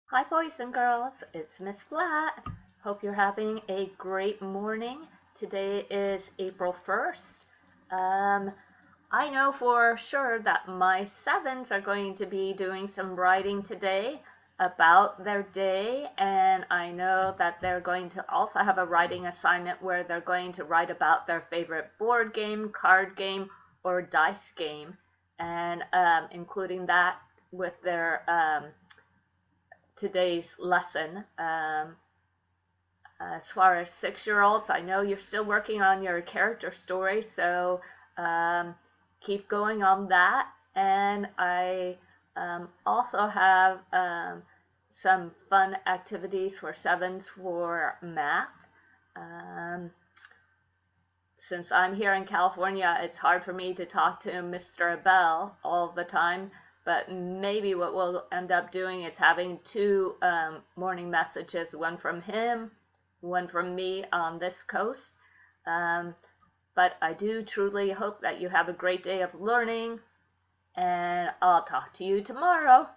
Hi, boys and girls. It's Miss Flat. Hope you're having a great morning. Today is April 1st. I know for sure that my sevens are going to be doing some writing today about their day, and I know that they're going to also have a writing assignment where they're going to write about their favorite board game, card game, or dice game, and including that with their today's lesson. As far as 6-year-olds, I know you're still working on your character story, so keep going on that. And I also have some fun activities for sevens for math. Um, since I'm here in California, it's hard for me to talk to Mr. Abel all the time, but maybe what we'll end up doing is having two morning messages, one from him, one from me on this coast. Um, but I do truly hope that you have a great day of learning, and I'll talk to you tomorrow.